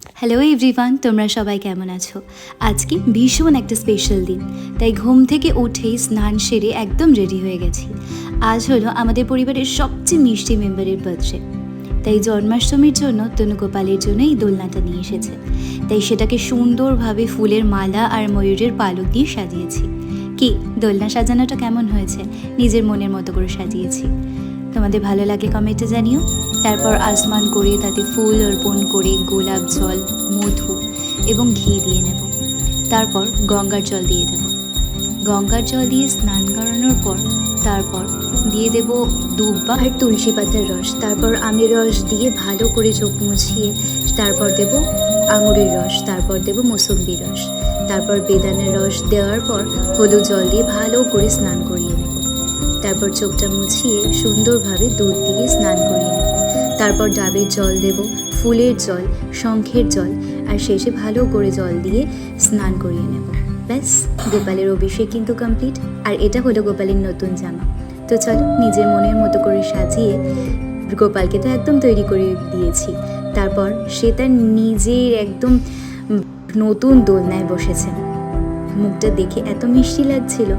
Hello everyone, তোমরা সবাই কেমন আছো? আজকে ভীষণ একটা স্পেশাল দিন, তাই ঘুম থেকে উঠেই স্নান সেরে একদম রেডি হয়ে গেছি। আজ হলো আমাদের পরিবারের সবচেয়ে মিষ্টি মেম্বারের বার্থডে, তাই জন্মাষ্টমীর জন্য তনুগোপালের জন্য এই দোলনাটা নিয়ে এসেছে। তাই সেটাকে সুন্দরভাবে ফুলের মালা আর ময়ূরের পালক দিয়ে সাজিয়েছি। কি দোলনা সাজানোটা কেমন হয়েছে? নিজের মনের মতো করে সাজিয়েছি। তোমাদের ভালো লাগলে কমেন্টে জানিও। তারপর আসমান করে তাতে ফুল অর্পণ করে গোলাপ জল, মধু এবং ঘি দিয়ে নেব। তারপর গঙ্গার জল দিয়ে দেব। গঙ্গার জল দিয়ে স্নান করানোর পর তারপর দিয়ে দেব দুব্বা আর তুলসী পাতার রস। তারপর আমের রস দিয়ে ভালো করে চোখ মুছিয়ে তারপর দেব আঙুরের রস, তারপর দেব মৌসুম্বির রস, তারপর বেদানার রস দেওয়ার পর হলুদ জল দিয়ে ভালো করে স্নান করিয়ে নেব। তারপর চোখটা মুছিয়ে সুন্দরভাবে দুধ দিয়ে স্নান করিয়ে নেব। তারপর ডাবের জল দেব, ফুলের জল, শঙ্খের জল আর শেষে ভালো করে জল দিয়ে স্নান করিয়ে নেব। ব্যাস, গোপালের অভিষেক কিন্তু কমপ্লিট। আর এটা হলো গোপালের নতুন জামা। তো চলো, নিজের মনের মতো করে সাজিয়ে গোপালকে তো একদম তৈরি করে দিয়েছি। তারপর সে তার নিজের একদম নতুন দোলনায় বসেছে। মুখটা দেখে এত মিষ্টি লাগছিল,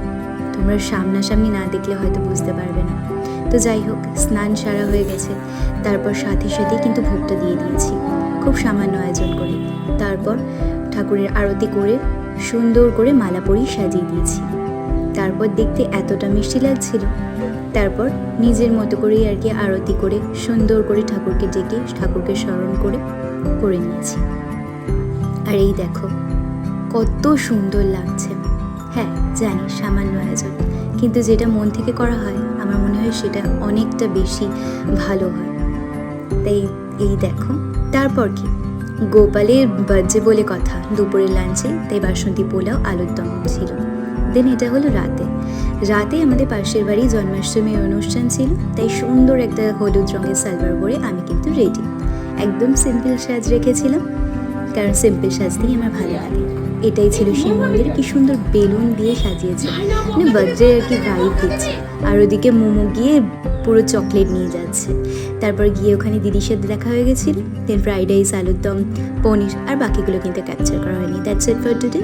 তোমরা সামনাসামনি না দেখলে হয়তো বুঝতে পারবে না। তো যাই হোক, স্নান সারা হয়ে গেছে। তারপর সাথে সাথে কিন্তু ভোগটা দিয়ে দিয়েছি, খুব সামান্য আয়োজন করে। তারপর ঠাকুরের আরতি করে সুন্দর করে মালা পরিয়ে সাজিয়ে দিয়েছি। তারপর দেখতে এতটা মিষ্টি লাগছিল। তারপর নিজের মতো করেই আর কি আরতি করে সুন্দর করে ঠাকুরকে ডেকে ঠাকুরকে স্মরণ করে নিয়েছি। আর এই দেখো কত সুন্দর লাগছে। হ্যাঁ জানি সামান্য আয়োজন, কিন্তু যেটা মন থেকে করা হয় আমার মনে হয় সেটা অনেকটা বেশি ভালো হয়। তাই এই দেখো, তারপর কি গোপালের বার্থডে বলে কথা, দুপুরের লাঞ্চে তাই বাসন্তী পোলাও আলুর দম ছিল। দেন এটা হলো রাতে আমাদের পাশের বাড়ি জন্মাষ্টমীর অনুষ্ঠান ছিল, তাই সুন্দর একটা হলুদ রঙের সালোয়ার পরে আমি কিন্তু রেডি। একদম সিম্পল সাজ রেখেছিলাম, কারণ সিম্পল সাজতেই আমার ভালো লাগে। এটাই ছিল শিব মন্দির, কি সুন্দর বেলুন দিয়ে সাজিয়েছে, মানে বার্থডে আর কি ভাইব দিচ্ছে। আর ওদিকে মোমো গিয়ে পুরো চকলেট নিয়ে যাচ্ছে। তারপর গিয়ে ওখানে দিদির সাথে দেখা হয়ে গেছিল। দেন ফ্রাইড রাইস, আলুর দম, পনির আর বাকিগুলো কিন্তু ক্যাপচার করা হয়নি। That's it for today.